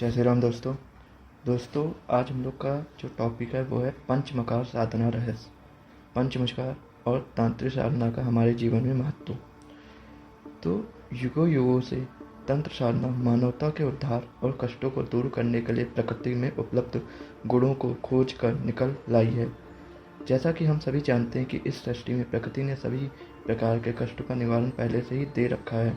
जय श्री राम दोस्तों। आज हम लोग का जो टॉपिक है वो है पंचमकार साधना रहस्य। पंचमकार और तांत्रिक साधना का हमारे जीवन में महत्व। तो युगों युगों से तंत्र साधना मानवता के उद्धार और कष्टों को दूर करने के लिए प्रकृति में उपलब्ध गुणों को खोज कर निकल लाई है। जैसा कि हम सभी जानते हैं कि इस सृष्टि में प्रकृति ने सभी प्रकार के कष्टों का निवारण पहले से ही दे रखा है।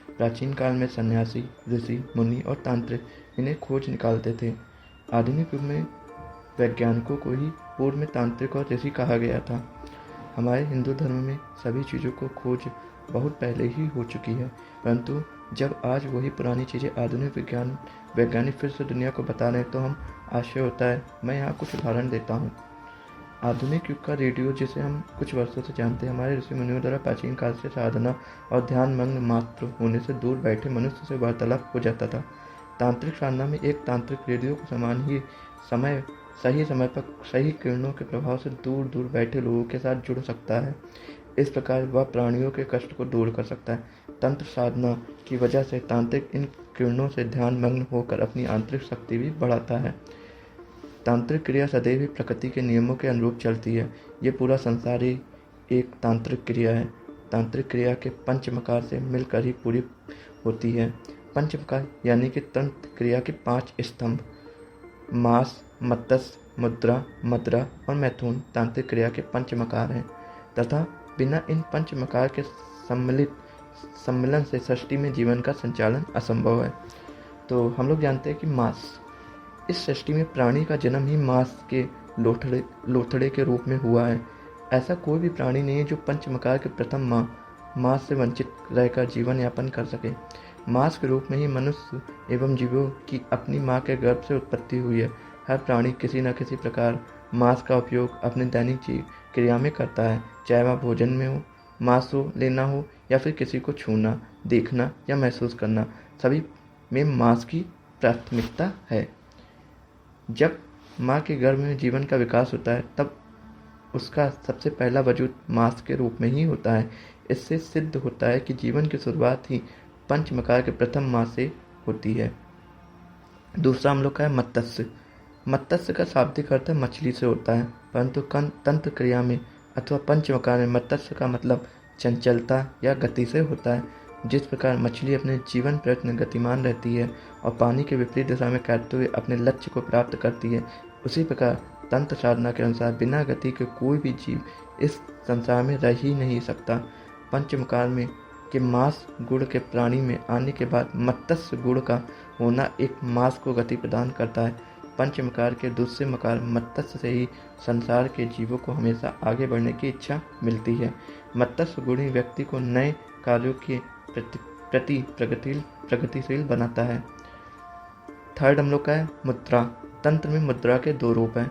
प्राचीन काल में सन्यासी, ऋषि, मुनि और तांत्रिक इन्हें खोज निकालते थे। आधुनिक युग में वैज्ञानिकों को ही पूर्व में तांत्रिक और ऋषि कहा गया था। हमारे हिंदू धर्म में सभी चीज़ों को खोज बहुत पहले ही हो चुकी है, परंतु जब आज वही पुरानी चीज़ें आधुनिक वैज्ञानिक फिर से दुनिया को बता रहे हैं तो हम आश्चर्य होता है। मैं यहाँ कुछ उदाहरण देता हूँ। आधुनिक युग का रेडियो, जिसे हम कुछ वर्षों से जानते हैं, हमारे ऋषि मुनियों द्वारा प्राचीन काल से साधना और ध्यान मग्न मात्र होने से दूर बैठे मनुष्य से वार्तालाप हो जाता था। तांत्रिक साधना में एक तांत्रिक रेडियो को समान ही सही समय पर सही किरणों के प्रभाव से दूर दूर बैठे लोगों के साथ जुड़ सकता है। इस प्रकार वह प्राणियों के कष्ट को दूर कर सकता है। तंत्र साधना की वजह से तांत्रिक इन किरणों से ध्यान मग्न होकर अपनी आंतरिक शक्ति भी बढ़ाता है। तांत्रिक क्रिया सदैव ही प्रकृति के नियमों के अनुरूप चलती है। ये पूरा संसार ही एक तांत्रिक क्रिया है। तांत्रिक क्रिया के पंचमकार से मिलकर ही पूरी होती है। पंचमकार यानी कि तंत्र क्रिया के 5 स्तंभ मास, मत्स्य, मुद्रा, मद्रा और मैथुन तांत्रिक क्रिया के पंचमकार हैं तथा बिना इन पंचमकार के सम्मिलन से सृष्टि में जीवन का संचालन असंभव है। तो हम लोग जानते हैं कि मास, इस सृष्टि में प्राणी का जन्म ही मांस के लोथड़े के रूप में हुआ है। ऐसा कोई भी प्राणी नहीं है जो पंचमकार के प्रथम मांस से वंचित रहकर जीवन यापन कर सके। मांस के रूप में ही मनुष्य एवं जीवों की अपनी माँ के गर्भ से उत्पत्ति हुई है। हर प्राणी किसी न किसी प्रकार मांस का उपयोग अपने दैनिक क्रिया में करता है, चाहे वह भोजन में हो, मांस हो लेना हो या फिर किसी को छूना, देखना या महसूस करना, सभी में मांस की प्राथमिकता है। जब माँ के गर्भ में जीवन का विकास होता है तब उसका सबसे पहला वजूद मांस के रूप में ही होता है। इससे सिद्ध होता है कि जीवन की शुरुआत ही पंचमकार के प्रथम मास से होती है। दूसरा हम लोग का है मत्स्य। मत्स्य का शाब्दिक अर्थ मछली से होता है, परंतु तंत्र क्रिया में अथवा पंचमकार में मत्स्य का मतलब चंचलता या गति से होता है। जिस प्रकार मछली अपने जीवन प्रयत्न गतिमान रहती है और पानी के विपरीत दिशा में काटते हुए अपने लक्ष्य को प्राप्त करती है, उसी प्रकार तंत्र साधना के अनुसार बिना गति के कोई भी जीव इस संसार में रह ही नहीं सकता। पंचमकार में के मांस गुण के प्राणी में आने के बाद मत्स्य गुण का होना एक मांस को गति प्रदान करता है। पंचमकार के दूसरे मकार मत्स्य से ही संसार के जीवों को हमेशा आगे बढ़ने की इच्छा मिलती है। मत्स्य गुणी व्यक्ति को नए कार्यों के प्रति प्रगतिशील बनाता है। थर्ड हम लोग का है मुद्रा। तंत्र में मुद्रा के 2 रूप हैं।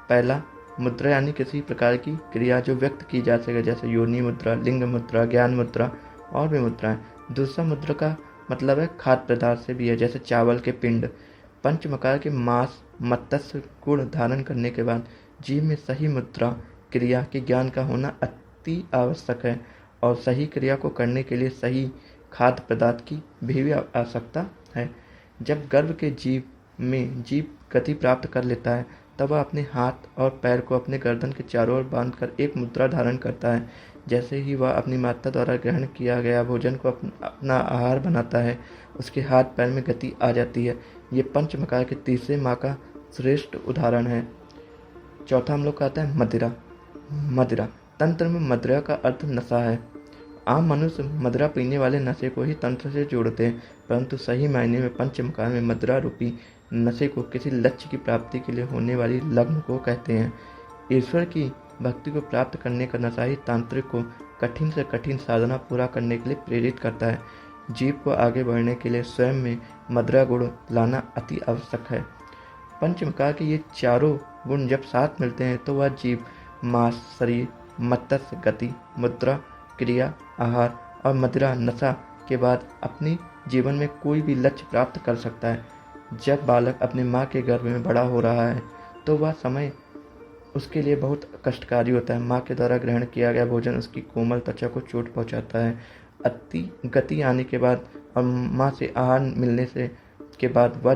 पहला, मुद्रा यानी किसी प्रकार की क्रिया जो व्यक्त की जा सके, जैसे योनि मुद्रा, लिंग मुद्रा, ज्ञान मुद्रा और भी मुद्राएं। दूसरा मुद्रा का मतलब है खाद्य पदार्थ से भी है, जैसे चावल के पिंड। पंचमकार के मांस मत्स्य गुण धारण करने के बाद जीव में सही मुद्रा क्रिया के ज्ञान का होना अति आवश्यक है और सही क्रिया को करने के लिए सही खाद्य पदार्थ की भी आवश्यकता है। जब गर्भ के जीव गति प्राप्त कर लेता है तब वह अपने हाथ और पैर को अपने गर्दन के चारों ओर बांधकर एक मुद्रा धारण करता है। जैसे ही वह अपनी माता द्वारा ग्रहण किया गया भोजन को अपना आहार बनाता है, उसके हाथ पैर में गति आ जाती है। ये पंचमकार के तीसरे माह का श्रेष्ठ उदाहरण है। चौथा हम लोग का आता है मदिरा। तंत्र में मदिरा का अर्थ नशा है। आम मनुष्य मदिरा पीने वाले नशे को ही तंत्र से जोड़ते हैं, परंतु सही मायने में पंचमकार में मदिरा रूपी नशे को किसी लक्ष्य की प्राप्ति के लिए होने वाली लग्न को कहते हैं। ईश्वर की भक्ति को प्राप्त करने का नशा ही तांत्रिक को कठिन से कठिन साधना पूरा करने के लिए प्रेरित करता है। जीव को आगे बढ़ने के लिए स्वयं में मदिरा गुण लाना अति आवश्यक है। पंचमकार के ये चारों गुण जब साथ मिलते हैं तो वह जीव मांस शरीर, मत्स्य गति, मुद्रा क्रिया, आहार और मदिरा नशा के बाद अपनी जीवन में कोई भी लक्ष्य प्राप्त कर सकता है। जब बालक अपने माँ के गर्भ में बड़ा हो रहा है तो वह समय उसके लिए बहुत कष्टकारी होता है। माँ के द्वारा ग्रहण किया गया भोजन उसकी कोमल त्वचा को चोट पहुँचाता है। अति गति आने के बाद और माँ से आहार मिलने से के बाद वह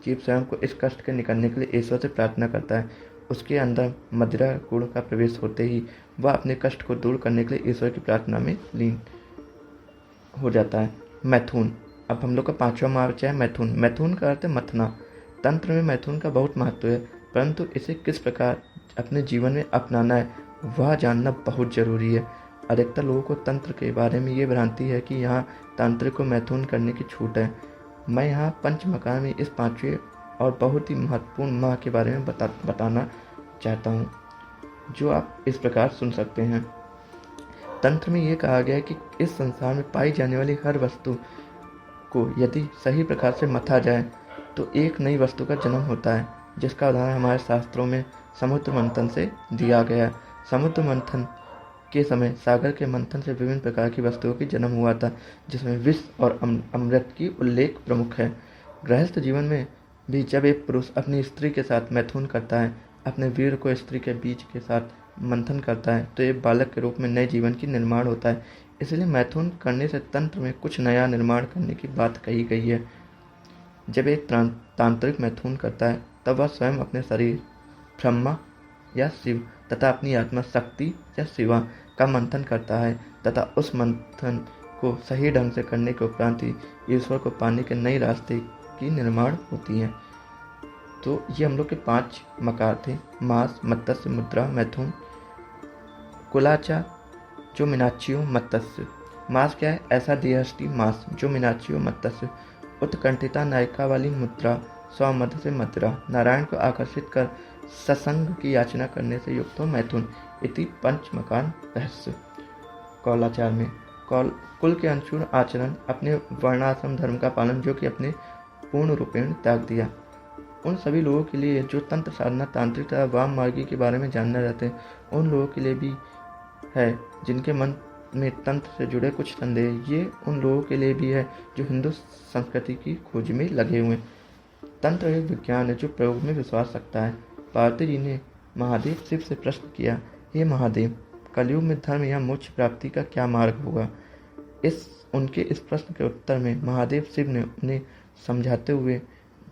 जीव स्वयं को इस कष्ट के निकलने के लिए ईश्वर से प्रार्थना करता है। उसके अंदर मदिरा गुण का प्रवेश होते ही वह अपने कष्ट को दूर करने के लिए ईश्वर की प्रार्थना में लीन हो जाता है। मैथुन, अब हम लोग का 5वां महावाक्य है मैथुन। मैथुन का अर्थ है मथना। तंत्र में मैथुन का बहुत महत्व है, परंतु इसे किस प्रकार अपने जीवन में अपनाना है वह जानना बहुत जरूरी है। अधिकतर लोगों को तंत्र के बारे में ये भ्रांति है कि यहाँ तांत्रिक को मैथुन करने की छूट है। मैं यहाँ पंच मकान में इस 5वें और बहुत ही महत्वपूर्ण माह के बारे में बताना चाहता हूँ, जो आप इस प्रकार सुन सकते हैं। तंत्र में ये कहा गया है कि इस संसार में पाई जाने वाली हर वस्तु को यदि सही प्रकार से मथा जाए तो एक नई वस्तु का जन्म होता है, जिसका उदाहरण हमारे शास्त्रों में समुद्र मंथन से दिया गया है। समुद्र मंथन के समय सागर के मंथन से विभिन्न प्रकार की वस्तुओं की जन्म हुआ था, जिसमें विष और अमृत की उल्लेख प्रमुख है। गृहस्थ जीवन में भी जब एक पुरुष अपनी स्त्री के साथ मैथुन करता है, अपने वीर को स्त्री के बीज के साथ मंथन करता है, तो एक बालक के रूप में नए जीवन की निर्माण होता है। इसलिए मैथुन करने से तंत्र में कुछ नया निर्माण करने की बात कही गई है। जब एक तांत्रिक मैथुन करता है तब वह स्वयं अपने शरीर ब्रह्मा या शिव तथा अपनी आत्मा शक्ति या शिवा का मंथन करता है तथा उस मंथन को सही ढंग से करने के उपरांत ही ईश्वर को पाने के नए रास्ते की निर्माण होती है। तो ये हम लोग के 5 मकार थे: मास, मत्स्य, मुद्रा, मैथुन, कुलाचा, जो मीनाक्षियों, मत्स्य। मास क्या है? ऐसा देहष्टि मास, जो मीनाक्षियों, मत्स्य। उत्कंठिता नायिका वाली मुद्रा, स्वमध्य से मदिरा, नारायण को आकर्षित कर सत्संग की याचना करने से युक्त हो मैथुन। इति पंच मकान रहस्य। कौलाचार में कुल के अनुसार आचरण, अपने वर्णाश्रम धर्म का पालन, जो कि अपने पूर्ण रूपेण त्याग दिया। उन सभी लोगों के लिए जो तंत्र साधना, तांत्रिक तथा वाम मार्गी के बारे में जानना चाहते हैं, उन लोगों के लिए भी है जिनके मन में तंत्र से जुड़े कुछ संदेह। ये उन लोगों के लिए भी है जो हिंदू संस्कृति की खोज में लगे हुए। तंत्र एक विज्ञान है जो प्रयोग में विश्वास रखता है। पार्वती जी ने महादेव शिव से प्रश्न किया, हे महादेव, कलयुग में धर्म या मोक्ष प्राप्ति का क्या मार्ग होगा? उनके इस प्रश्न के उत्तर में महादेव शिव ने उन्हें समझाते हुए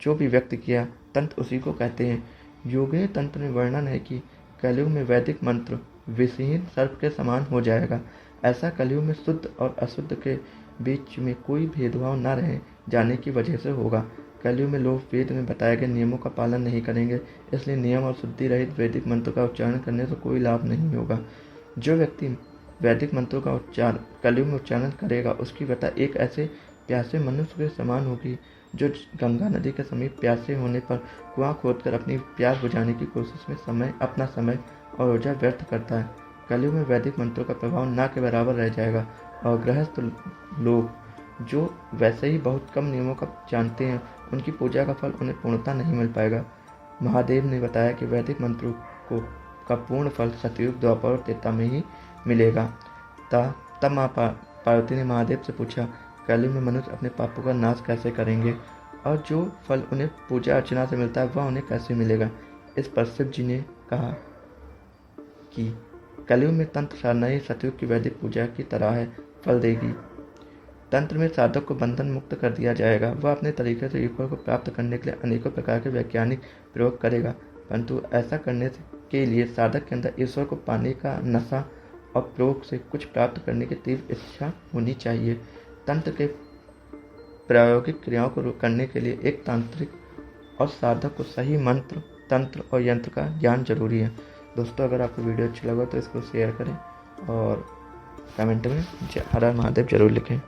जो भी व्यक्त किया, तंत्र उसी को कहते हैं। योगिनी तंत्र में वर्णन है कि कलयुग में वैदिक मंत्र विषहीन सर्प के समान हो जाएगा। ऐसा कलयुग में शुद्ध और अशुद्ध के बीच में कोई भेदभाव न रह जाने की वजह से होगा। कलयुग में लोग वेद में बताए गए नियमों का पालन नहीं करेंगे, इसलिए नियम और शुद्धि रहित वैदिक मंत्र का उच्चारण करने से कोई लाभ नहीं होगा। जो व्यक्ति वैदिक मंत्रों का उच्चारण कलयुग में उच्चारण करेगा, उसकी व्यथा एक ऐसे प्यासे मनुष्य के समान होगी जो गंगा नदी के समीप प्यासे होने पर कुआं खोदकर अपनी प्यास बुझाने की कोशिश में अपना समय और ऊर्जा व्यर्थ करता है। कलयुग में वैदिक मंत्रों का प्रभाव ना के बराबर रह जाएगा और गृहस्थ लोग जो वैसे ही बहुत कम नियमों का जानते हैं, उनकी पूजा का फल उन्हें पूर्णता नहीं मिल पाएगा। महादेव ने बताया कि वैदिक मंत्रों का पूर्ण फल सतयुग, द्वापर और त्रेता में ही मिलेगा। तब माँ पार्वती ने महादेव से पूछा, कलयुग में मनुष्य अपने पापों का नाश कैसे करेंगे और जो फल उन्हें पूजा अर्चना से मिलता है वह उन्हें कैसे मिलेगा? इस पर शिव जी ने कहा कि कलयुग में तंत्र साधना ही सतयुग की वैदिक पूजा की तरह है, फल देगी। तंत्र में साधक को बंधन मुक्त कर दिया जाएगा। वह अपने तरीके से ईश्वर को प्राप्त करने के लिए अनेकों प्रकार के वैज्ञानिक प्रयोग करेगा, परंतु ऐसा करने के लिए साधक के अंदर ईश्वर को पाने का नशा और प्रयोग से कुछ प्राप्त करने की तीव्र इच्छा होनी चाहिए। तंत्र के प्रायोगिक क्रियाओं को करने के लिए एक तांत्रिक और साधक को सही मंत्र, तंत्र और यंत्र का ज्ञान जरूरी है। दोस्तों, अगर आपको वीडियो अच्छा लगा तो इसको शेयर करें और कमेंट में हर हर महादेव जरूर लिखें।